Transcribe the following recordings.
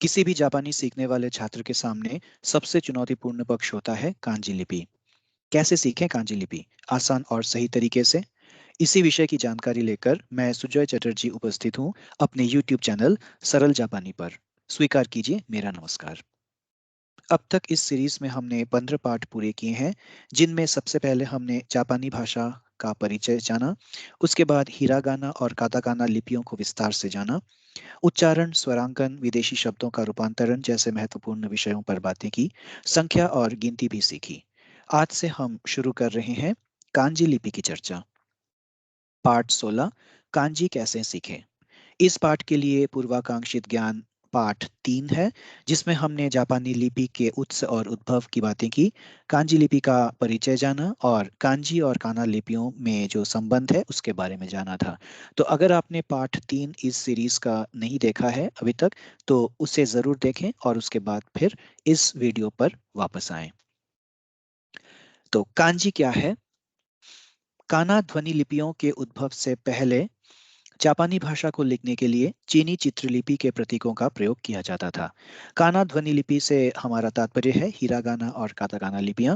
किसी भी जापानी सीखने वाले छात्र के सामने सबसे चुनौतीपूर्ण पक्ष होता है कांजी लिपि। कैसे सीखें कांजी लिपि आसान और सही तरीके से? इसी विषय की जानकारी लेकर मैं सुजय चटर्जी उपस्थित हूँ अपने YouTube चैनल सरल जापानी पर। स्वीकार कीजिए मेरा नमस्कार। अब तक इस सीरीज में हमने 15 पाठ पूरे किए हैं, जिनमें सबसे पहले हमने जापानी भाषा का परिचय जाना। उसके बाद हिरागाना और काताकाना लिपियों को विस्तार से जाना। उच्चारण, स्वरांकन, विदेशी शब्दों का रूपांतरण जैसे महत्वपूर्ण विषयों पर बातें की। संख्या और गिनती भी सीखी। आज से हम शुरू कर रहे हैं कांजी लिपि की चर्चा। पाठ 16, कांजी कैसे सीखें। इस पाठ के लिए पूर्वाकांक्षित ज्ञान पाठ 3 है, जिसमें हमने जापानी लिपि के उत्स और उद्भव की बातें की, कांजी लिपि का परिचय जाना और कांजी और काना लिपियों में जो संबंध है उसके बारे में जाना था। तो अगर आपने पाठ 3 इस सीरीज का नहीं देखा है अभी तक, तो उसे जरूर देखें और उसके बाद फिर इस वीडियो पर वापस आएं। तो कांजी क्या है? काना ध्वनि लिपियों के उद्भव से पहले जापानी भाषा को लिखने के लिए चीनी चित्रलिपि के प्रतीकों का प्रयोग किया जाता था। काना ध्वनि लिपि से हमारा तात्पर्य है हिरागाना और काताकाना लिपियां।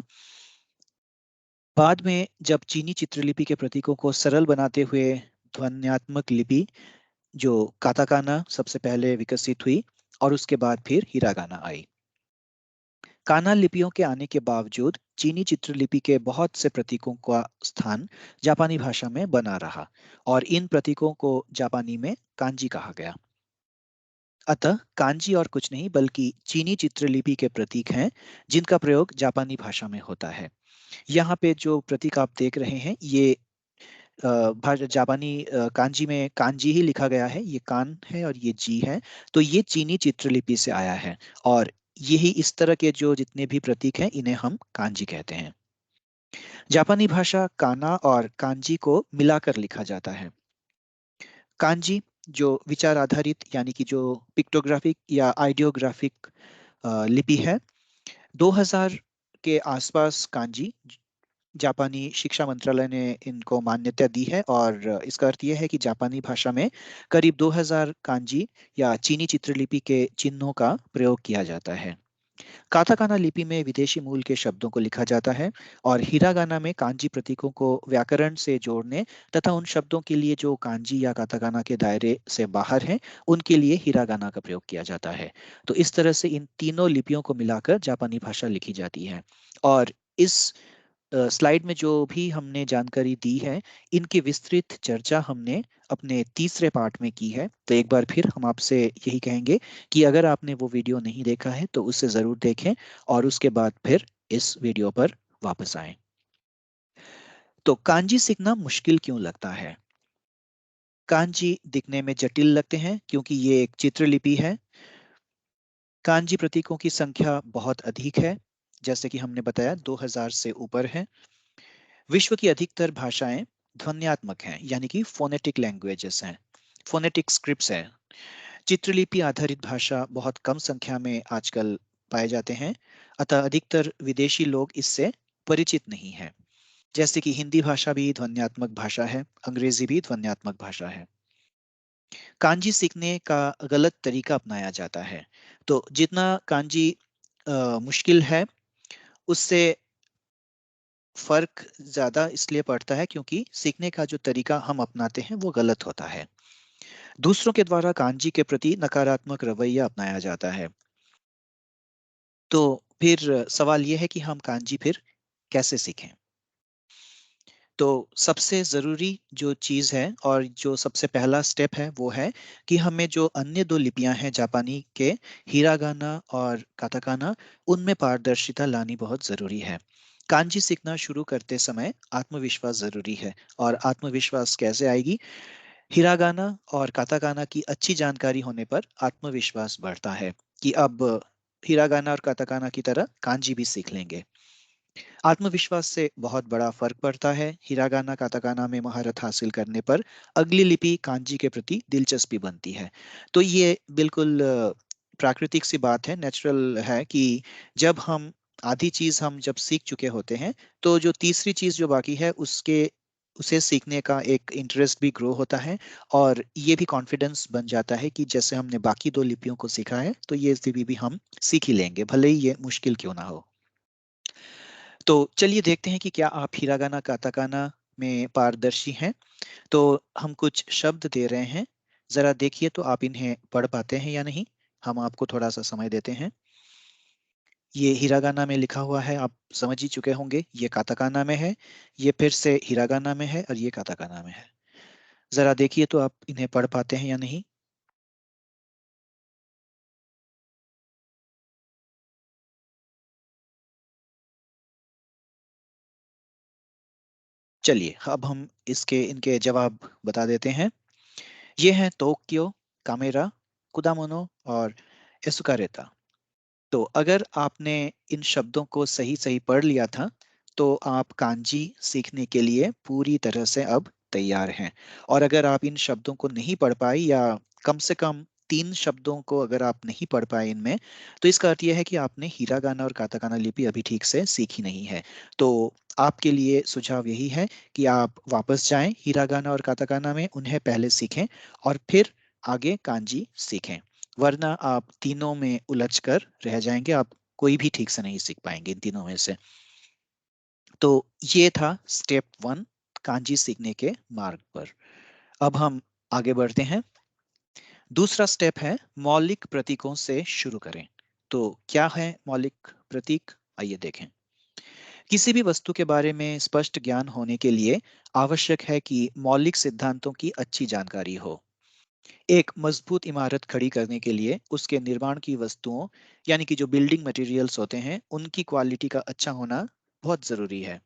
बाद में जब चीनी चित्रलिपि के प्रतीकों को सरल बनाते हुए ध्वन्यात्मक लिपि जो काताकाना सबसे पहले विकसित हुई और उसके बाद फिर हिरागाना आई। काना लिपियों के आने के बावजूद चीनी चित्रलिपि के बहुत से प्रतीकों का स्थान जापानी भाषा में बना रहा और इन प्रतीकों को जापानी में कांजी कहा गया। अतः कांजी और कुछ नहीं बल्कि चीनी चित्रलिपि के प्रतीक हैं, जिनका प्रयोग जापानी भाषा में होता है। यहाँ पे जो प्रतीक आप देख रहे हैं ये जापानी कांजी में कांजी ही लिखा गया है। ये कान है और ये जी है। तो ये चीनी चित्रलिपि से आया है और यही इस तरह के जो जितने भी प्रतीक हैं इन्हें हम कांजी कहते हैं। जापानी भाषा काना और कांजी को मिलाकर लिखा जाता है। कांजी जो विचार आधारित यानी कि जो पिक्टोग्राफिक या आइडियोग्राफिक लिपि है। 2000 के आसपास कांजी जापानी शिक्षा मंत्रालय ने इनको मान्यता दी है और इसका अर्थ यह है कि जापानी भाषा में करीब 2000 कांजी या चीनी चित्रलिपि के चिन्हों का प्रयोग किया जाता है। काताकाना लिपि में विदेशी मूल के शब्दों को लिखा जाता है और हिरागाना में कांजी प्रतीकों को व्याकरण से जोड़ने तथा उन शब्दों के लिए जो कांजी या काताकाना के दायरे से बाहर हैं उनके लिए हिरागाना का प्रयोग किया जाता है। तो इस तरह से इन तीनों लिपियों को मिलाकर जापानी भाषा लिखी जाती है। और इस स्लाइड में जो भी हमने जानकारी दी है इनकी विस्तृत चर्चा हमने अपने तीसरे पार्ट में की है। तो एक बार फिर हम आपसे यही कहेंगे कि अगर आपने वो वीडियो नहीं देखा है तो उसे जरूर देखें और उसके बाद फिर इस वीडियो पर वापस आएं। तो कांजी सीखना मुश्किल क्यों लगता है? कांजी दिखने में जटिल लगते हैं क्योंकि ये एक चित्रलिपि है। कांजी प्रतीकों की संख्या बहुत अधिक है, जैसे कि हमने बताया 2000 से ऊपर है। विश्व की अधिकतर भाषाएं ध्वन्यात्मक हैं यानी कि फोनेटिक लैंग्वेजेस हैं, फोनेटिक स्क्रिप्ट्स हैं। चित्रलिपि आधारित भाषा बहुत कम संख्या में आजकल पाए जाते हैं, अतः अधिकतर विदेशी लोग इससे परिचित नहीं हैं। जैसे कि हिंदी भाषा भी ध्वन्यात्मक भाषा है, अंग्रेजी भी ध्वन्यात्मक भाषा है। कांजी सीखने का गलत तरीका अपनाया जाता है। तो जितना कांजी मुश्किल है उससे फर्क ज्यादा इसलिए पड़ता है क्योंकि सीखने का जो तरीका हम अपनाते हैं वो गलत होता है। दूसरों के द्वारा कांजी के प्रति नकारात्मक रवैया अपनाया जाता है। तो फिर सवाल यह है कि हम कांजी फिर कैसे सीखें? तो सबसे जरूरी जो चीज है और जो सबसे पहला स्टेप है वो है कि हमें जो अन्य दो लिपियां हैं जापानी के, हिरागाना और काताकाना, उनमें पारदर्शिता लानी बहुत जरूरी है। कांजी सीखना शुरू करते समय आत्मविश्वास जरूरी है। और आत्मविश्वास कैसे आएगी? हिरागाना और काताकाना की अच्छी जानकारी होने पर आत्मविश्वास बढ़ता है कि अब हिरागाना और काताकाना की तरह कांजी भी सीख लेंगे। आत्मविश्वास से बहुत बड़ा फर्क पड़ता है। हिरागाना काताकाना में महारत हासिल करने पर अगली लिपि कांजी के प्रति दिलचस्पी बनती है। तो ये बिल्कुल प्राकृतिक सी बात है, नेचुरल है कि जब हम आधी चीज हम जब सीख चुके होते हैं तो जो तीसरी चीज जो बाकी है उसके उसे सीखने का एक इंटरेस्ट भी ग्रो होता है, और ये भी कॉन्फिडेंस बन जाता है कि जैसे हमने बाकी दो लिपियों को सीखा है तो ये लिपि भी हम सीख ही लेंगे, भले ही ये मुश्किल क्यों ना हो। तो चलिए देखते हैं कि क्या आप हिरागाना काताकाना में पारदर्शी हैं। तो हम कुछ शब्द दे रहे हैं, जरा देखिए तो आप इन्हें पढ़ पाते हैं या नहीं। हम आपको थोड़ा सा समय देते हैं। ये हिरागाना में लिखा हुआ है, आप समझ ही चुके होंगे। ये काताकाना में है, ये फिर से हिरागाना में है, और ये काताकाना में है। जरा देखिए तो आप इन्हें पढ़ पाते हैं या नहीं। चलिए अब हम इसके इनके जवाब बता देते हैं। ये हैं टोक्यो, कामेरा, कुदामोनो और एसुकारेता। तो अगर आपने इन शब्दों को सही सही पढ़ लिया था तो आप कांजी सीखने के लिए पूरी तरह से अब तैयार हैं। और अगर आप इन शब्दों को नहीं पढ़ पाए, या कम से कम तीन शब्दों को अगर आप नहीं पढ़ पाए इनमें, तो इसका अर्थ यह है कि आपने हिरागाना और काताकाना लिपि अभी ठीक से सीखी नहीं है। तो आपके लिए सुझाव यही है कि आप वापस जाएं हिरागाना और काताकाना में, उन्हें पहले सीखें और फिर आगे कांजी सीखें। वरना आप तीनों में उलझ कर रह जाएंगे, आप कोई भी ठीक से नहीं सीख पाएंगे इन तीनों में से। तो ये था स्टेप 1 कांजी सीखने के मार्ग पर। अब हम आगे बढ़ते हैं। दूसरा स्टेप है मौलिक प्रतीकों से शुरू करें। तो क्या है मौलिक प्रतीक, आइए देखें। किसी भी वस्तु के बारे में स्पष्ट ज्ञान होने के लिए आवश्यक है कि मौलिक सिद्धांतों की अच्छी जानकारी हो। एक मजबूत इमारत खड़ी करने के लिए उसके निर्माण की वस्तुओं, यानी कि जो बिल्डिंग मटेरियल्स होते हैं, उनकी क्वालिटी का अच्छा होना बहुत जरूरी है।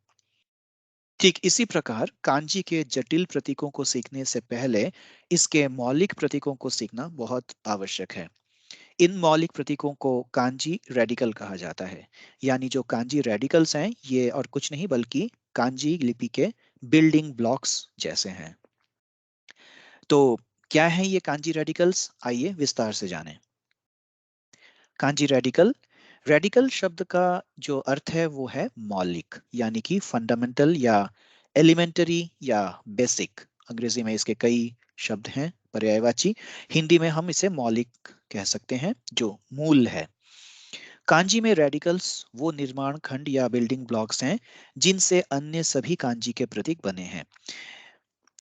ठीक इसी प्रकार कांजी के जटिल प्रतीकों को सीखने से पहले इसके मौलिक प्रतीकों को सीखना बहुत आवश्यक है। इन मौलिक प्रतीकों को कांजी रेडिकल कहा जाता है। यानी जो कांजी रेडिकल्स हैं, ये और कुछ नहीं बल्कि कांजी लिपि के बिल्डिंग ब्लॉक्स जैसे हैं। तो क्या है ये कांजी रेडिकल्स, आइए विस्तार से जानें। कांजी रेडिकल, रेडिकल शब्द का जो अर्थ है वो है मौलिक, यानी कि फंडामेंटल या एलिमेंटरी या बेसिक। अंग्रेजी में इसके कई शब्द हैं पर्यायवाची। हिंदी में हम इसे मौलिक कह सकते हैं, जो मूल है। कांजी में रेडिकल्स वो निर्माण खंड या बिल्डिंग ब्लॉक्स हैं जिनसे अन्य सभी कांजी के प्रतीक बने हैं।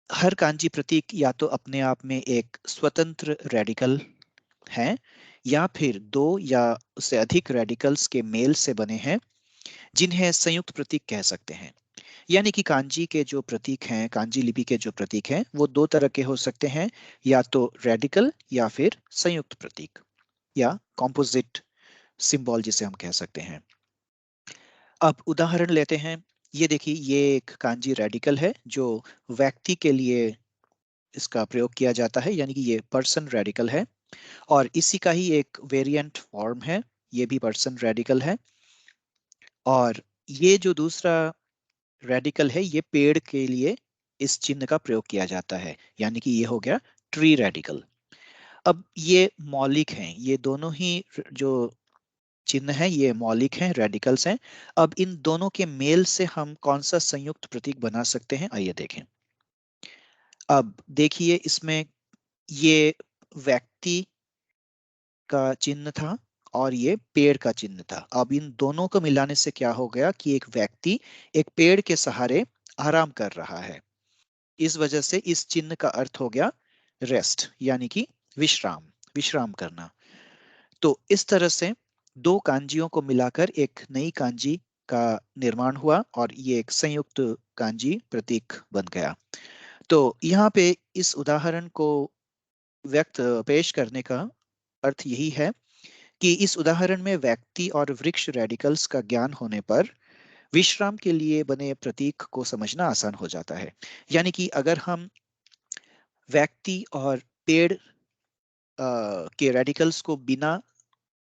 हर कांजी प्रतीक या तो अपने आप में एक स्वतंत्र रेडिकल हैं, या फिर दो या उससे अधिक रेडिकल्स के मेल से बने हैं, जिन्हें संयुक्त प्रतीक कह सकते हैं। यानी कि कांजी के जो प्रतीक हैं, कांजी लिपि के जो प्रतीक हैं, वो दो तरह के हो सकते हैं, या तो रेडिकल या फिर संयुक्त प्रतीक, या कॉम्पोजिट सिंबल जिसे हम कह सकते हैं। अब उदाहरण लेते हैं। ये देखिए, ये एक कांजी रेडिकल है जो व्यक्ति के लिए इसका प्रयोग किया जाता है, यानी कि ये पर्सन रेडिकल है। और इसी का ही एक वेरिएंट फॉर्म है, ये भी पर्सन रेडिकल है। और ये जो दूसरा रेडिकल है, ये पेड़ के लिए इस चिन्ह का प्रयोग किया जाता है, यानी कि ये हो गया ट्री रेडिकल। अब ये मौलिक हैं, ये दोनों ही जो चिन्ह है ये मौलिक हैं, रेडिकल्स हैं। अब इन दोनों के मेल से हम कौन सा संयुक्त प्रतीक बना सकते हैं, आइए देखें। अब देखिए इसमें ये व्यक्ति का चिन्ह था और ये पेड़ का चिन्ह था। अब इन दोनों को मिलाने से क्या हो गया कि एक व्यक्ति एक पेड़ के सहारे आराम कर रहा है। इस वजह से इस चिन्ह का अर्थ हो गया रेस्ट, यानी कि विश्राम, विश्राम करना। तो इस तरह से दो कांजियों को मिलाकर एक नई कांजी का निर्माण हुआ और ये एक संयुक्त कांजी प्रतीक बन गया। तो यहाँ पे इस उदाहरण को व्यक्त पेश करने का अर्थ यही है कि इस उदाहरण में व्यक्ति और वृक्ष रेडिकल्स का ज्ञान होने पर विश्राम के लिए बने प्रतीक को समझना आसान हो जाता है। यानी कि अगर हम व्यक्ति और पेड़ के रेडिकल्स को बिना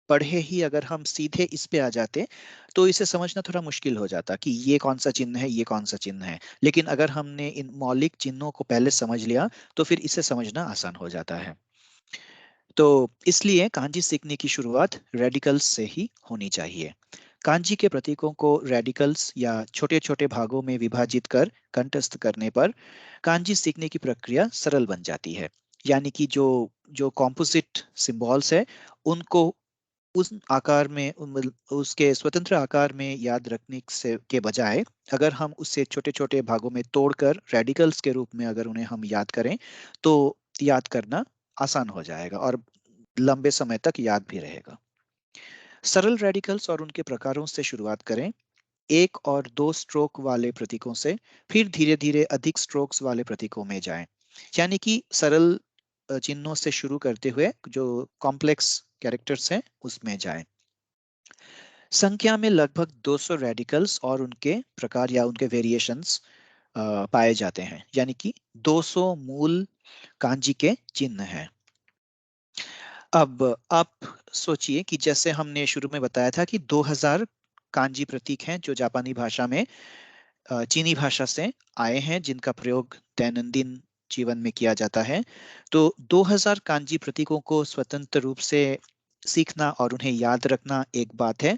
पढ़े ही अगर हम सीधे इस पे आ जाते, तो इसे समझना थोड़ा मुश्किल हो जाता कि ये कौन सा चिन्ह है, ये कौन सा चिन्ह है। लेकिन अगर हमने इन मौलिक चिन्हों को पहले समझ लिया तो फिर इसे समझना आसान हो जाता है। तो इसलिए कांजी सीखने की शुरुआत रेडिकल्स से ही होनी चाहिए। कांजी के प्रतीकों को रेडिकल्स या छोटे छोटे भागों में विभाजित कर कंठस्थ करने पर कांजी सीखने की प्रक्रिया सरल बन जाती है। यानी कि जो जो कॉम्पोजिट सिंबल्स है उनको उस आकार में उसके स्वतंत्र आकार में याद रखने से के बजाय अगर हम उससे छोटे छोटे भागों में तोड़कर रेडिकल्स के रूप में अगर उन्हें हम याद करें तो याद करना आसान हो जाएगा और लंबे समय तक याद भी रहेगा। सरल रेडिकल्स और उनके प्रकारों से शुरुआत करें, एक और दो स्ट्रोक वाले प्रतीकों से, फिर धीरे धीरे अधिक स्ट्रोक्स वाले प्रतीकों में जाएं। यानी कि सरल चिन्हों से शुरू करते हुए जो कॉम्प्लेक्स कैरेक्टर्स हैं उसमें जाएं। संख्या में लगभग 200 रेडिकल्स और उनके प्रकार या उनके वेरिएशंस पाए जाते हैं, यानी कि 200 मूल कांजी के चिन्ह हैं। अब आप सोचिए कि जैसे हमने शुरू में बताया था कि 2000 कांजी प्रतीक हैं जो जापानी भाषा में चीनी भाषा से आए हैं जिनका प्रयोग दैनंदिन जीवन में किया जाता है। तो 2000 कांजी प्रतीकों को स्वतंत्र रूप से सीखना और उन्हें याद रखना एक बात है,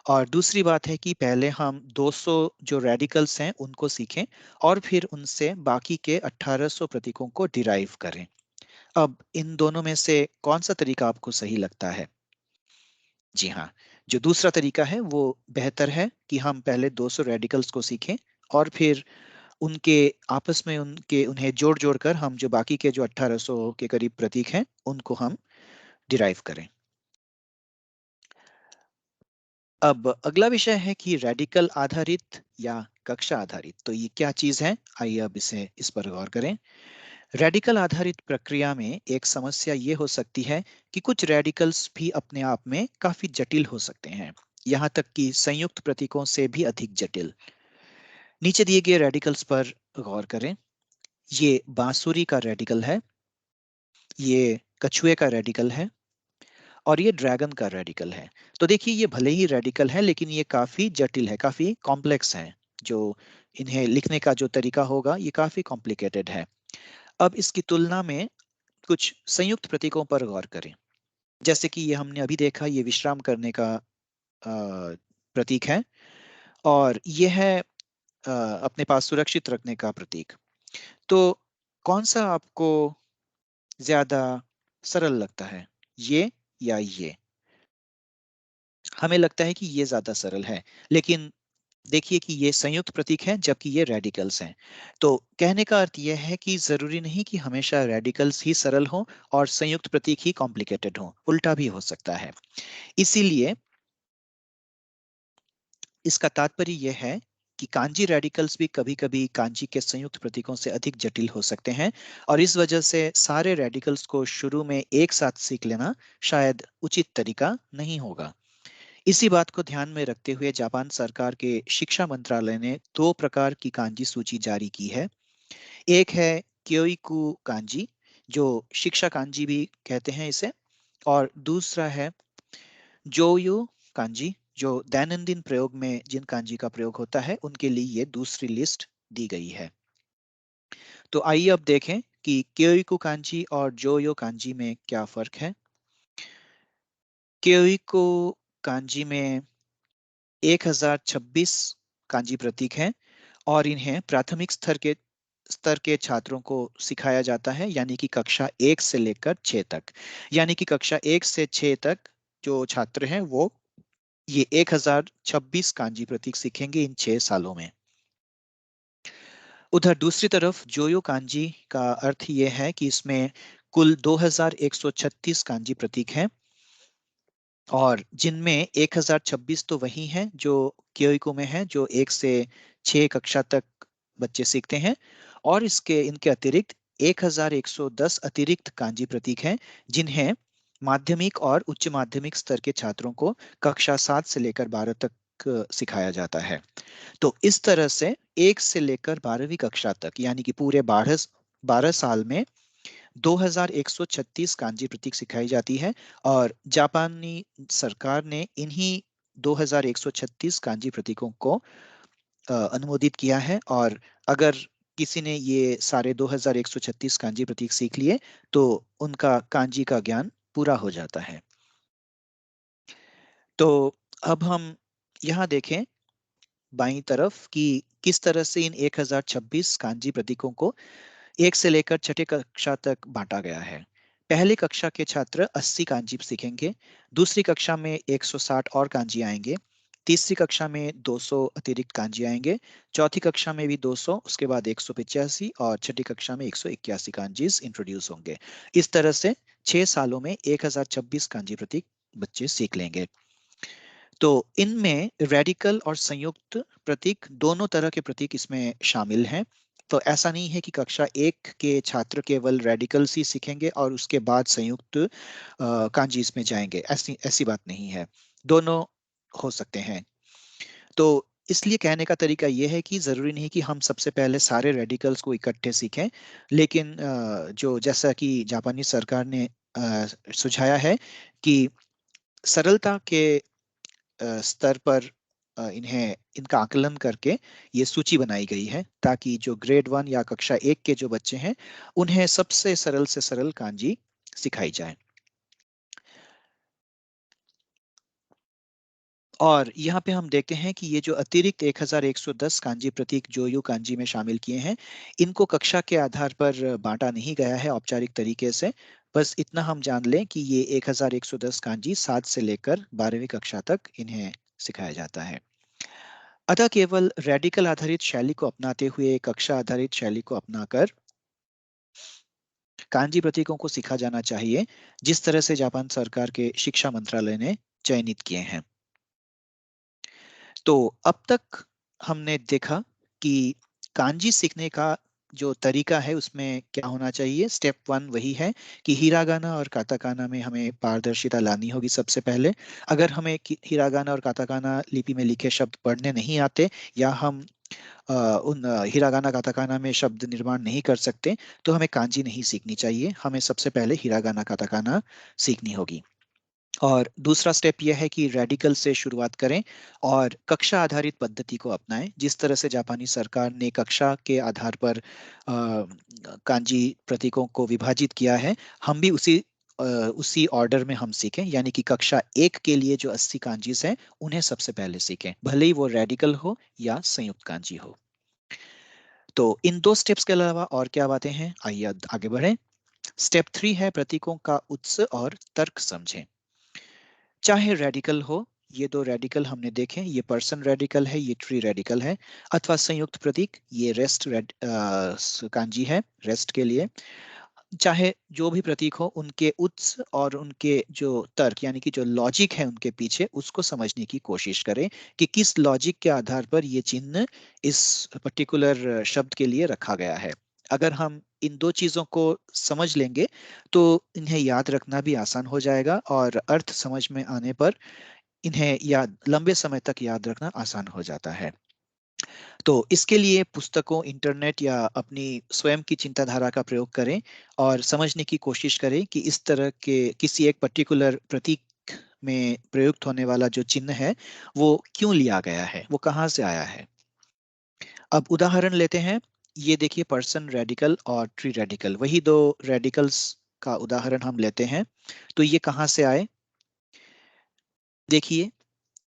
और दूसरी बात है कि पहले हम 200 जो रेडिकल्स हैं उनको सीखें और फिर उनसे बाकी के 1800 प्रतीकों को डिराइव करें। अब इन दोनों में से कौन सा तरीका आपको सही लगता है? जी हाँ, जो दूसरा तरीका है वो बेहतर है कि हम पहले 200 रेडिकल्स को सीखें और फिर उनके आपस में उनके उन्हें जोड़ जोड़ कर हम जो बाकी के जो 1800 के करीब प्रतीक हैं उनको हम डिराइव करें। अब अगला विषय है कि रेडिकल आधारित या कक्षा आधारित, तो ये क्या चीज है, आइए अब इस पर गौर करें। रेडिकल आधारित प्रक्रिया में एक समस्या ये हो सकती है कि कुछ रेडिकल्स भी अपने आप में काफी जटिल हो सकते हैं, यहाँ तक कि संयुक्त प्रतीकों से भी अधिक जटिल। नीचे दिए गए रेडिकल्स पर गौर करें। ये बांसुरी का रेडिकल है, ये कछुए का रेडिकल है और ये ड्रैगन का रेडिकल है। तो देखिए ये भले ही रेडिकल है लेकिन ये काफी जटिल है, काफी कॉम्प्लेक्स है। जो इन्हें लिखने का जो तरीका होगा ये काफी कॉम्प्लिकेटेड है। अब इसकी तुलना में कुछ संयुक्त प्रतीकों पर गौर करें। जैसे कि ये हमने अभी देखा, ये विश्राम करने का प्रतीक है और ये है अपने पास सुरक्षित रखने का प्रतीक। तो कौन सा आपको ज्यादा सरल लगता है, ये या ये? हमें लगता है कि ये ज्यादा सरल है, लेकिन देखिए कि ये संयुक्त प्रतीक हैं जबकि ये रेडिकल्स हैं। तो कहने का अर्थ यह है कि जरूरी नहीं कि हमेशा रेडिकल्स ही सरल हों और संयुक्त प्रतीक ही कॉम्प्लिकेटेड हों, उल्टा भी हो सकता है। इसीलिए इसका तात्पर्य यह है कि कांजी रेडिकल्स भी कभी-कभी कांजी के संयुक्त प्रतीकों से अधिक जटिल हो सकते हैं और इस वजह से सारे रेडिकल्स को शुरू में एक साथ सीख लेना शायद उचित तरीका नहीं होगा। इसी बात को ध्यान में रखते हुए जापान सरकार के शिक्षा मंत्रालय ने दो प्रकार की कांजी सूची जारी की है। एक है क्योइकू कांजी, जो शिक्षा कांजी भी कहते हैं इसे, और दूसरा है जोयो कांजी, जो दैनंदिन प्रयोग में जिन कांजी का प्रयोग होता है उनके लिए ये दूसरी लिस्ट दी गई है। तो आइए अब देखें कि क्योइकू कांजी और जोयो कांजी में क्या फर्क है। क्योइकू कांजी में 1026 कांजी प्रतीक हैं और इन्हें प्राथमिक स्तर के छात्रों को सिखाया जाता है, यानी कि कक्षा 1 से लेकर 6 तक। यानी कि कक्षा 1 से 6 तक जो छात्र हैं वो ये 1026 कांजी प्रतीक सीखेंगे इन 6 सालों में। उधर दूसरी तरफ जोयो कांजी का अर्थ ये है कि इसमें कुल 2136 कांजी प्रतीक हैं और जिनमें 1026 तो वही हैं जो क्योइको में है, जो 1 से 6 कक्षा तक बच्चे सीखते हैं, और इसके इनके अतिरिक्त 1110 अतिरिक्त कांजी प्रतीक हैं जिन्हें माध्यमिक और उच्च माध्यमिक स्तर के छात्रों को कक्षा 7 से लेकर 12 तक सिखाया जाता है। तो इस तरह से 1 से लेकर 12वीं कक्षा तक यानी कि पूरे 12 साल में 2136 कांजी प्रतीक सिखाई जाती है और जापानी सरकार ने इन्हीं 2136 कांजी प्रतीकों को अनुमोदित किया है, और अगर किसी ने ये सारे 2136 कांजी प्रतीक सीख लिए तो उनका कांजी का ज्ञान पूरा हो जाता है। तो अब हम यहाँ देखें बाईं तरफ कि किस तरह से इन 1026 कांजी प्रतीकों को 1 से लेकर छठी कक्षा तक बांटा गया है। पहली कक्षा के छात्र 80 कांजी सीखेंगे, दूसरी कक्षा में 160 और कांजी आएंगे, तीसरी कक्षा में 200 अतिरिक्त कांजी आएंगे, चौथी कक्षा में भी 200, उसके बाद 185 और छठी कक्षा में 181 कांजीज इंट्रोड्यूस होंगे। इस तरह से 6 सालों में 1026 कांजी प्रतीक बच्चे सीख लेंगे। तो इनमें रेडिकल और संयुक्त प्रतीक दोनों तरह के प्रतीक इसमें शामिल हैं। तो ऐसा नहीं है कि कक्षा 1 के छात्र केवल रेडिकल्स ही सीखेंगे और उसके बाद संयुक्त कांजी इसमें जाएंगे, ऐसी ऐसी बात नहीं है, दोनों हो सकते हैं। तो इसलिए कहने का तरीका यह है कि जरूरी नहीं कि हम सबसे पहले सारे रेडिकल्स को इकट्ठे सीखें, लेकिन जो जैसा कि जापानी सरकार ने सुझाया है कि सरलता के स्तर पर इन्हें इनका आकलन करके ये सूची बनाई गई है, ताकि जो ग्रेड 1 या कक्षा 1 के जो बच्चे हैं उन्हें सबसे सरल से सरल कांजी सिखाई जाए। और यहाँ पे हम देखते हैं कि ये जो अतिरिक्त 1110 कांजी प्रतीक जोयू कांजी में शामिल किए हैं, इनको कक्षा के आधार पर बांटा नहीं गया है औपचारिक तरीके से। बस इतना हम जान लें कि ये 1110 कांजी 7 से लेकर 12वीं कक्षा तक इन्हें सिखाया जाता है। अतः केवल रेडिकल आधारित शैली को अपनाते हुए कक्षा आधारित शैली को अपनाकर कांजी प्रतीकों को सीखा जाना चाहिए, जिस तरह से जापान सरकार के शिक्षा मंत्रालय ने चयनित किए हैं। तो अब तक हमने देखा कि कांजी सीखने का जो तरीका है उसमें क्या होना चाहिए। स्टेप 1 वही है कि हिरागाना और काताकाना में हमें पारदर्शिता लानी होगी सबसे पहले। अगर हमें हिरागाना और काताकाना लिपि में लिखे शब्द पढ़ने नहीं आते, या हम उन हिरागाना काताकाना में शब्द निर्माण नहीं कर सकते, तो हमें कांजी नहीं सीखनी चाहिए, हमें सबसे पहले हिरागाना काताकाना सीखनी होगी। और दूसरा स्टेप यह है कि रेडिकल से शुरुआत करें और कक्षा आधारित पद्धति को अपनाएं। जिस तरह से जापानी सरकार ने कक्षा के आधार पर कांजी प्रतीकों को विभाजित किया है, हम भी उसी ऑर्डर में हम सीखें, यानी कि कक्षा 1 के लिए जो 80 कांजीस हैं उन्हें सबसे पहले सीखें, भले ही वो रेडिकल हो या संयुक्त कांजी हो। तो इन 2 स्टेप्स के अलावा और क्या बातें हैं, आइए आगे बढ़ें। स्टेप 3 है प्रतीकों का उत्स और तर्क समझें। चाहे रेडिकल हो, ये 2 रेडिकल हमने देखे, ये पर्सन रेडिकल है, ये ट्री रेडिकल है, अथवा संयुक्त प्रतीक, ये कांजी है रेस्ट के लिए। चाहे जो भी प्रतीक हो, उनके उत्स और उनके जो तर्क यानी कि जो लॉजिक है उनके पीछे, उसको समझने की कोशिश करें कि किस लॉजिक के आधार पर ये चिन्ह इस पर्टिकुलर शब्द के लिए रखा गया है। अगर हम इन 2 चीजों को समझ लेंगे तो इन्हें याद रखना भी आसान हो जाएगा, और अर्थ समझ में आने पर इन्हें याद लंबे समय तक याद रखना आसान हो जाता है। तो इसके लिए पुस्तकों, इंटरनेट या अपनी स्वयं की चिंताधारा का प्रयोग करें और समझने की कोशिश करें कि इस तरह के किसी एक पर्टिकुलर प्रतीक में प्रयुक्त होने वाला जो चिन्ह है वो क्यों लिया गया है, वो कहाँ से आया है। अब उदाहरण लेते हैं। ये देखिए पर्सन रेडिकल और ट्री रेडिकल, वही 2 रेडिकल्स का उदाहरण हम लेते हैं। तो ये कहाँ से आए, देखिए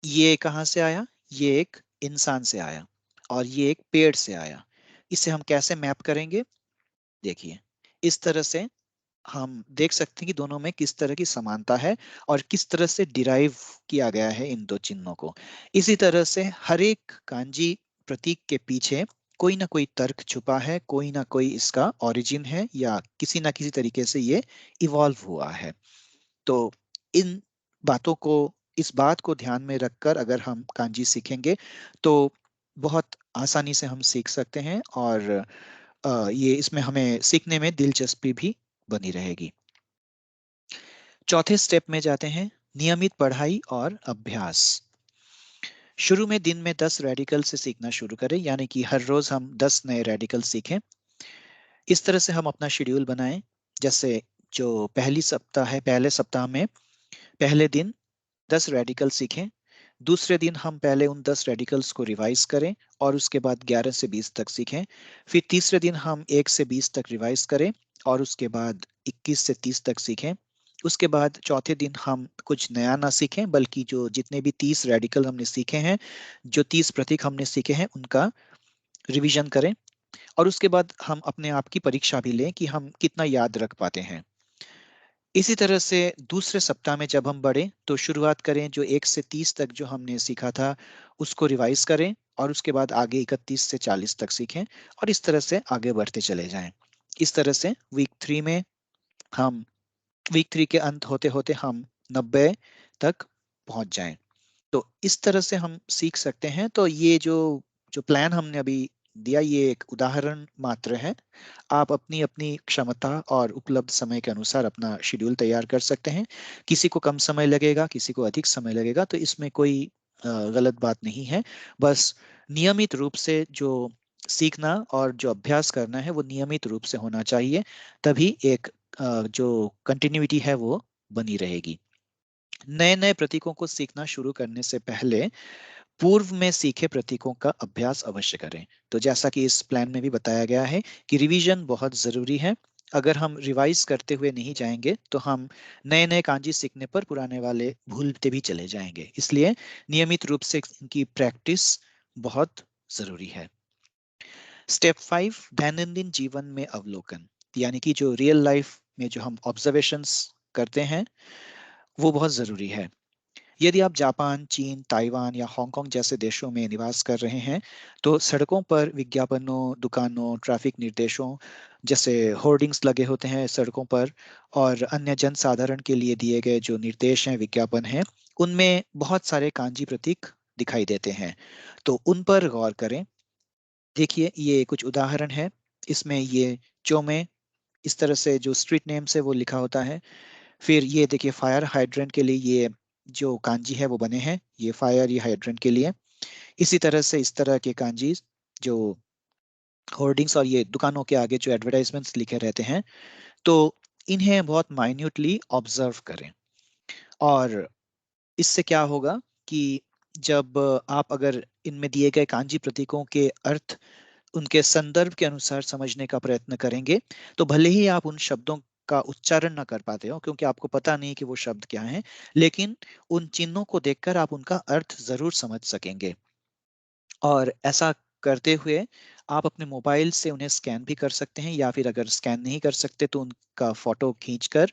ये कहाँ से आया, ये एक इंसान से आया और ये एक पेड़ से आया। इसे हम कैसे मैप करेंगे, देखिए इस तरह से हम देख सकते हैं कि दोनों में किस तरह की समानता है और किस तरह से डिराइव किया गया है इन 2 चिन्हों को। इसी तरह से हर एक कांजी प्रतीक के पीछे कोई ना कोई तर्क छुपा है, कोई ना कोई इसका ओरिजिन है, या किसी ना किसी तरीके से ये इवॉल्व हुआ है। तो इन बातों को इस बात को ध्यान में रखकर अगर हम कांजी सीखेंगे तो बहुत आसानी से हम सीख सकते हैं, और ये इसमें हमें सीखने में दिलचस्पी भी बनी रहेगी। चौथे स्टेप में जाते हैं, नियमित पढ़ाई और अभ्यास। शुरू में दिन में 10 रेडिकल से सीखना शुरू करें, यानी कि हर रोज हम 10 नए रेडिकल सीखें। इस तरह से हम अपना शेड्यूल बनाएं। जैसे जो पहले सप्ताह में पहले दिन 10 रेडिकल सीखें, दूसरे दिन हम पहले उन 10 रेडिकल्स को रिवाइज करें और उसके बाद 11 से 20 तक सीखें। फिर तीसरे दिन हम 1 से 20 तक रिवाइज करें और उसके बाद 21 से 30 तक सीखें। उसके बाद चौथे दिन हम कुछ नया ना सीखें, बल्कि जो जितने भी 30 रेडिकल हमने सीखे हैं, जो 30 प्रतीक हमने सीखे हैं, उनका रिवीजन करें। और उसके बाद हम अपने आप की परीक्षा भी लें कि हम कितना याद रख पाते हैं। इसी तरह से दूसरे सप्ताह में जब हम बढ़े तो शुरुआत करें, जो 1 से 30 तक जो हमने सीखा था उसको रिवाइज करें, और उसके बाद आगे 31 से 40 तक सीखें, और इस तरह से आगे बढ़ते चले जाएं। इस तरह से हम वीक 3 के अंत होते होते हम 90 तक पहुंच जाएं। तो इस तरह से हम सीख सकते हैं। तो ये जो जो प्लान हमने अभी दिया, ये एक उदाहरण मात्र है। आप अपनी अपनी क्षमता और उपलब्ध समय के अनुसार अपना शेड्यूल तैयार कर सकते हैं। किसी को कम समय लगेगा, किसी को अधिक समय लगेगा, तो इसमें कोई गलत बात नहीं है। बस नियमित रूप से जो सीखना और जो अभ्यास करना है वो नियमित रूप से होना चाहिए, तभी एक जो कंटिन्यूटी है वो बनी रहेगी। नए नए प्रतीकों को सीखना शुरू करने से पहले पूर्व में सीखे प्रतीकों का अभ्यास अवश्य करें। तो जैसा कि इस प्लान में भी बताया गया है कि रिवीजन बहुत जरूरी है। अगर हम रिवाइज करते हुए नहीं जाएंगे तो हम नए नए कांजी सीखने पर पुराने वाले भूलते भी चले जाएंगे। इसलिए नियमित रूप से इनकी प्रैक्टिस बहुत जरूरी है। स्टेप 5, दैनंदिन जीवन में अवलोकन, यानी कि जो रियल लाइफ में जो हम ऑब्जर्वेशंस करते हैं वो बहुत जरूरी है। यदि आप जापान, चीन, ताइवान या हांगकांग जैसे देशों में निवास कर रहे हैं, तो सड़कों पर विज्ञापनों, दुकानों, ट्रैफिक निर्देशों जैसे होर्डिंग्स लगे होते हैं सड़कों पर, और अन्य जन साधारण के लिए दिए गए जो निर्देश हैं, विज्ञापन हैं, उनमें बहुत सारे कांजी प्रतीक दिखाई देते हैं। तो उन पर गौर करें। देखिए, ये कुछ उदाहरण है। इसमें ये चोमे, इस तरह से जो स्ट्रीट नेम से वो लिखा होता है। फिर ये देखिए, फायर हाइड्रेंट के लिए ये जो कांजी है वो बने हैं, ये फायर, ये हाइड्रेंट के लिए। इसी तरह से इस तरह के कांजी जो होर्डिंग्स और ये दुकानों के आगे जो एडवर्टाइजमेंट्स लिखे रहते हैं, तो इन्हें बहुत माइन्यूटली ऑब्जर्व करें। और इससे क्या होगा कि जब आप अगर इनमें दिए गए कांजी प्रतीकों के अर्थ उनके संदर्भ के अनुसार समझने का प्रयत्न करेंगे, तो भले ही आप उन शब्दों का उच्चारण ना कर पाते हो, क्योंकि आपको पता नहीं कि वो शब्द क्या हैं, लेकिन उन चिन्हों को देखकर आप उनका अर्थ जरूर समझ सकेंगे। और ऐसा करते हुए आप अपने मोबाइल से उन्हें स्कैन भी कर सकते हैं, या फिर अगर स्कैन नहीं कर सकते तो उनका फोटो खींचकर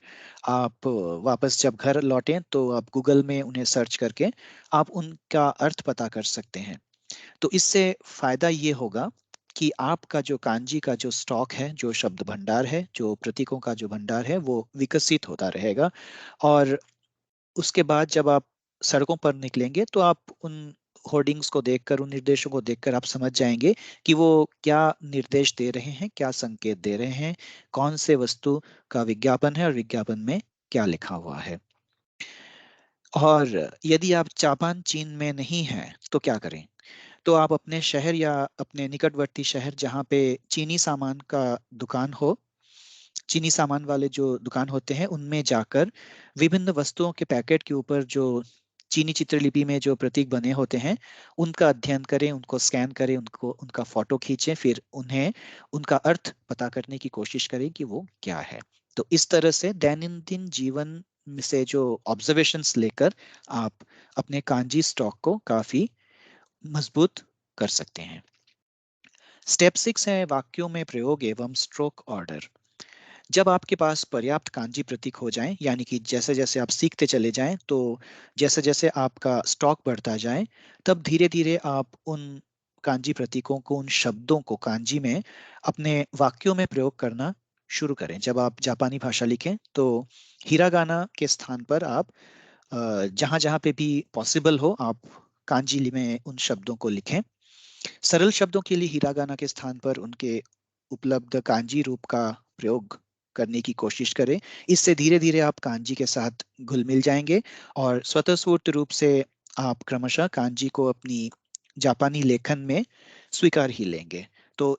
आप वापस जब घर लौटें तो आप गूगल में उन्हें सर्च करके आप उनका अर्थ पता कर सकते हैं। तो इससे फायदा ये होगा कि आपका जो कांजी का जो स्टॉक है, जो शब्द भंडार है, जो प्रतीकों का जो भंडार है, वो विकसित होता रहेगा। और उसके बाद जब आप सड़कों पर निकलेंगे तो आप उन होर्डिंग्स को देखकर, उन निर्देशों को देखकर आप समझ जाएंगे कि वो क्या निर्देश दे रहे हैं, क्या संकेत दे रहे हैं, कौन से वस्तु का विज्ञापन है और विज्ञापन में क्या लिखा हुआ है। और यदि आप जापान, चीन में नहीं हैं तो क्या करें? तो आप अपने शहर या अपने निकटवर्ती शहर जहाँ पे चीनी सामान का दुकान हो, चीनी सामान वाले जो दुकान होते हैं, उनमें जाकर विभिन्न वस्तुओं के पैकेट के ऊपर जो चीनी चित्रलिपि में जो प्रतीक बने होते हैं, उनका अध्ययन करें, उनको स्कैन करें, उनको उनका फोटो खींचें, फिर उन्हें उनका अर्थ पता करने की कोशिश करें कि वो क्या है। तो इस तरह से दैनंदिन जीवन में से जो ऑब्जर्वेशंस लेकर आप अपने कांजी स्टॉक को काफी मजबूत कर सकते हैं। स्टेप 6 है वाक्यों में प्रयोग एवं स्ट्रोक ऑर्डर। जब आपके पास पर्याप्त कांजी प्रतीक हो जाएं, यानी कि जैसे जैसे आप सीखते चले जाएं, तो जैसे जैसे आपका स्टॉक बढ़ता जाए, तब धीरे धीरे आप उन कांजी प्रतीकों को, उन शब्दों को कांजी में अपने वाक्यों में प्रयोग करना शुरू करें। जब आप जापानी भाषा लिखें तो हिरागाना के स्थान पर आप जहां जहां पे भी पॉसिबल हो आप कांजी में उन शब्दों को लिखें। सरल शब्दों के लिए हिरागाना के स्थान पर उनके उपलब्ध कांजी रूप का प्रयोग करने की कोशिश करें। इससे धीरे धीरे आप कांजी के साथ घुल मिल जाएंगे, और स्वतःस्फूर्त रूप से आप क्रमशः कांजी को अपनी जापानी लेखन में स्वीकार ही लेंगे। तो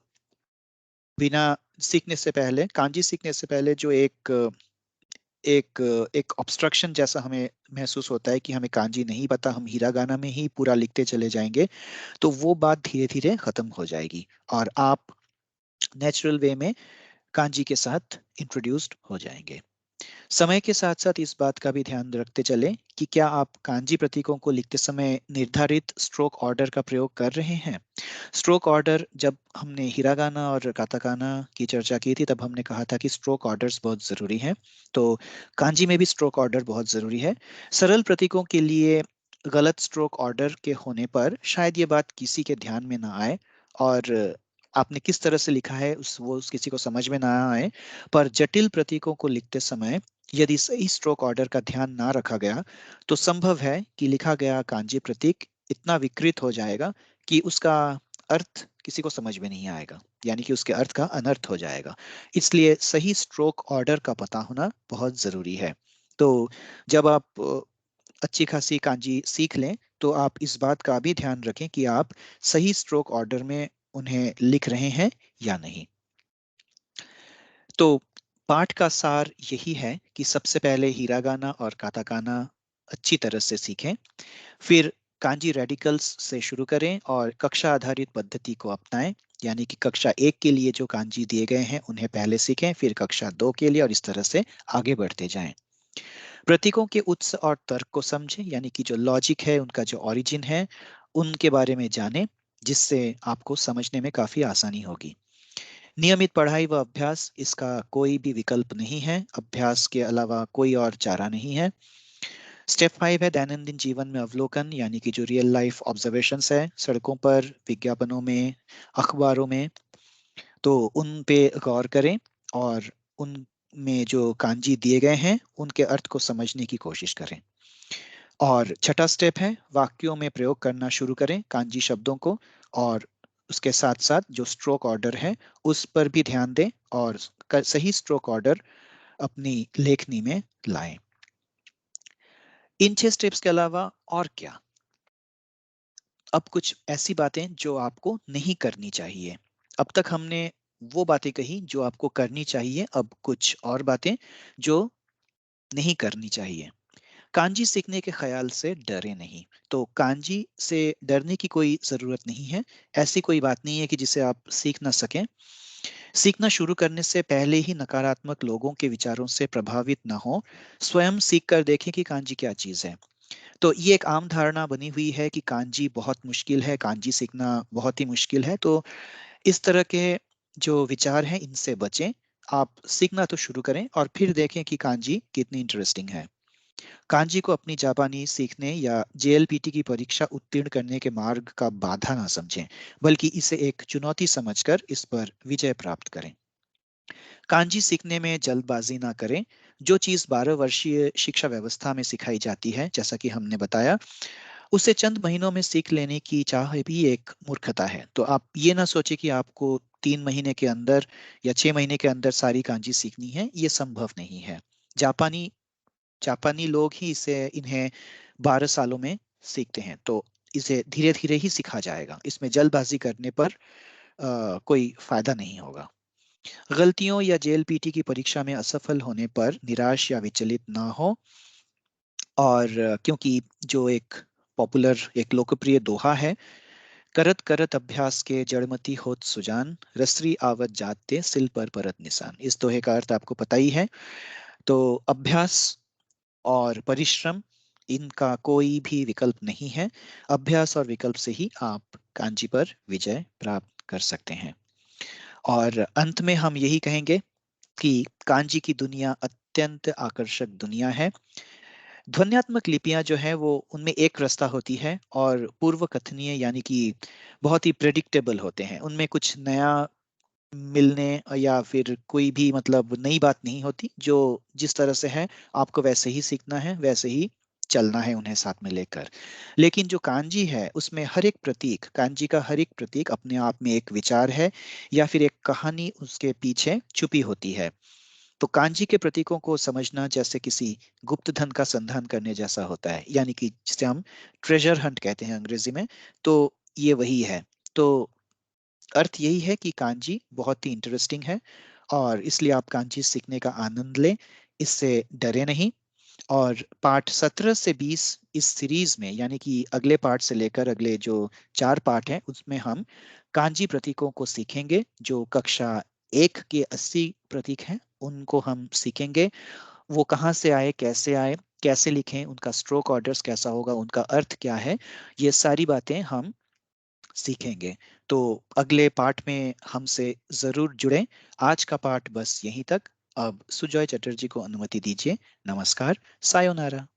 बिना सीखने से पहले, कांजी सीखने से पहले जो एक एक ऑब्स्ट्रक्शन जैसा हमें महसूस होता है कि हमें कांजी नहीं पता, हम हिरागाना में ही पूरा लिखते चले जाएंगे, तो वो बात धीरे धीरे खत्म हो जाएगी और आप नेचुरल वे में कांजी के साथ इंट्रोड्यूस्ड हो जाएंगे। समय के साथ साथ इस बात का भी ध्यान रखते चलें कि क्या आप कांजी प्रतीकों को लिखते समय निर्धारित स्ट्रोक ऑर्डर का प्रयोग कर रहे हैं। स्ट्रोक ऑर्डर, जब हमने हिरागाना और काताकाना की चर्चा की थी तब हमने कहा था कि स्ट्रोक ऑर्डर्स बहुत जरूरी हैं। तो कांजी में भी स्ट्रोक ऑर्डर बहुत जरूरी है। सरल प्रतीकों के लिए गलत स्ट्रोक ऑर्डर के होने पर शायद ये बात किसी के ध्यान में ना आए, और आपने किस तरह से लिखा है उस किसी को समझ में ना आए। पर जटिल प्रतीकों को लिखते समय यदि सही स्ट्रोक ऑर्डर का ध्यान ना रखा गया तो संभव है कि लिखा गया कांजी प्रतीक इतना विकृत हो जाएगा कि उसका अर्थ किसी को समझ में नहीं आएगा, यानी कि उसके अर्थ का अनर्थ हो जाएगा। इसलिए सही स्ट्रोक ऑर्डर का पता होना बहुत जरूरी है। तो जब आप अच्छी खासी कांजी सीख लें तो आप इस बात का भी ध्यान रखें कि आप सही स्ट्रोक ऑर्डर में उन्हें लिख रहे हैं या नहीं। तो पाठ का सार यही है कि सबसे पहले हिरागाना और काताकाना अच्छी तरह से सीखें, फिर कांजी रेडिकल्स से शुरू करें और कक्षा आधारित पद्धति को अपनाएं। यानी कि कक्षा 1 के लिए जो कांजी दिए गए हैं उन्हें पहले सीखें, फिर कक्षा 2 के लिए, और इस तरह से आगे बढ़ते जाएं। प्रतीकों के उत्स और तर्क को समझें, यानी कि जो लॉजिक है, उनका जो ओरिजिन है, उनके बारे में जानें, जिससे आपको समझने में काफी आसानी होगी। नियमित पढ़ाई व अभ्यास, इसका कोई भी विकल्प नहीं है। अभ्यास के अलावा कोई और चारा नहीं है। स्टेप 5 है दैनंदिन जीवन में अवलोकन, यानी कि जो रियल लाइफ ऑब्जर्वेशंस है, सड़कों पर, विज्ञापनों में, अखबारों में, तो उन पे गौर करें और उन में जो कांजी दिए गए हैं उनके अर्थ को समझने की कोशिश करें। और छठा स्टेप है वाक्यों में प्रयोग करना शुरू करें कांजी शब्दों को, और उसके साथ साथ जो स्ट्रोक ऑर्डर है उस पर भी ध्यान दें और सही स्ट्रोक ऑर्डर अपनी लेखनी में लाएं। इन 6 स्टेप्स के अलावा और क्या? अब कुछ ऐसी बातें जो आपको नहीं करनी चाहिए। अब तक हमने वो बातें कही जो आपको करनी चाहिए, अब कुछ और बातें जो नहीं करनी चाहिए। कांजी सीखने के ख्याल से डरे नहीं। तो कांजी से डरने की कोई जरूरत नहीं है। ऐसी कोई बात नहीं है कि जिसे आप सीख ना सकें। सीखना शुरू करने से पहले ही नकारात्मक लोगों के विचारों से प्रभावित ना हो। स्वयं सीख कर देखें कि कांजी क्या चीज है। तो ये एक आम धारणा बनी हुई है कि कांजी बहुत मुश्किल है, कांजी सीखना बहुत ही मुश्किल है। तो इस तरह के जो विचार हैं इनसे बचें। आप सीखना तो शुरू करें और फिर देखें कि कांजी कितनी इंटरेस्टिंग है। कांजी को अपनी जापानी सीखने या जेएलपीटी की परीक्षा उत्तीर्ण करने के मार्ग का बाधा ना समझें, बल्कि इसे एक चुनौती समझकर इस पर विजय प्राप्त करें। कांजी सीखने में जल्दबाजी ना करें। जो चीज 12 वर्षीय शिक्षा व्यवस्था में सिखाई जाती है, जैसा कि हमने बताया, उसे चंद महीनों में सीख लेने की चाह भी एक मूर्खता है। तो आप ये ना सोचे कि आपको 3 महीने के अंदर या 6 महीने के अंदर सारी कांजी सीखनी है, ये संभव नहीं है। जापानी जापानी लोग ही इन्हें 12 सालों में सीखते हैं। तो इसे धीरे धीरे ही सीखा जाएगा, इसमें जल्दबाजी करने पर कोई फायदा नहीं होगा। गलतियों या जेएलपीटी की परीक्षा में असफल होने पर निराश या विचलित ना हो। और क्योंकि जो एक पॉपुलर, एक लोकप्रिय दोहा है, करत करत अभ्यास के जड़मति होत सुजान, रसरी आवत जाते सिल पर परत निशान। इस दोहे का अर्थ आपको पता ही है। तो अभ्यास और परिश्रम, इनका कोई भी विकल्प नहीं है। अभ्यास और विकल्प से ही आप कांजी पर विजय प्राप्त कर सकते हैं। और अंत में हम यही कहेंगे कि कांजी की दुनिया अत्यंत आकर्षक दुनिया है। ध्वन्यात्मक लिपियां जो है वो उनमें एक रस्ता होती है और पूर्व कथनीय, यानी कि बहुत ही प्रेडिक्टेबल होते हैं। उनमें कुछ नया मिलने या फिर कोई भी मतलब नई बात नहीं होती। जो जिस तरह से है आपको वैसे ही सीखना है, वैसे ही चलना है उन्हें साथ में लेकर। लेकिन जो कांजी है उसमें हर एक प्रतीक, कांजी का हर एक प्रतीक अपने आप में एक विचार है या फिर एक कहानी उसके पीछे छुपी होती है। तो कांजी के प्रतीकों को समझना जैसे किसी गुप्त धन का संधान करने जैसा होता है, यानी कि जिसे हम ट्रेजर हंट कहते हैं अंग्रेजी में। तो ये वही है। तो अर्थ यही है कि कांजी बहुत ही इंटरेस्टिंग है और इसलिए आप कांजी सीखने का आनंद लें, इससे डरे नहीं। और पाठ 17 से 20 इस सीरीज में, यानी कि अगले पाठ से लेकर अगले जो 4 पाठ हैं उसमें हम कांजी प्रतीकों को सीखेंगे। जो कक्षा 1 के 80 प्रतीक हैं उनको हम सीखेंगे। वो कहाँ से आए, कैसे लिखें, उनका स्ट्रोक ऑर्डर्स कैसा होगा, उनका अर्थ क्या है, ये सारी बातें हम सीखेंगे। तो अगले पार्ट में हमसे जरूर जुड़ें। आज का पार्ट बस यहीं तक। अब सुजॉय चटर्जी को अनुमति दीजिए। नमस्कार। सायोनारा।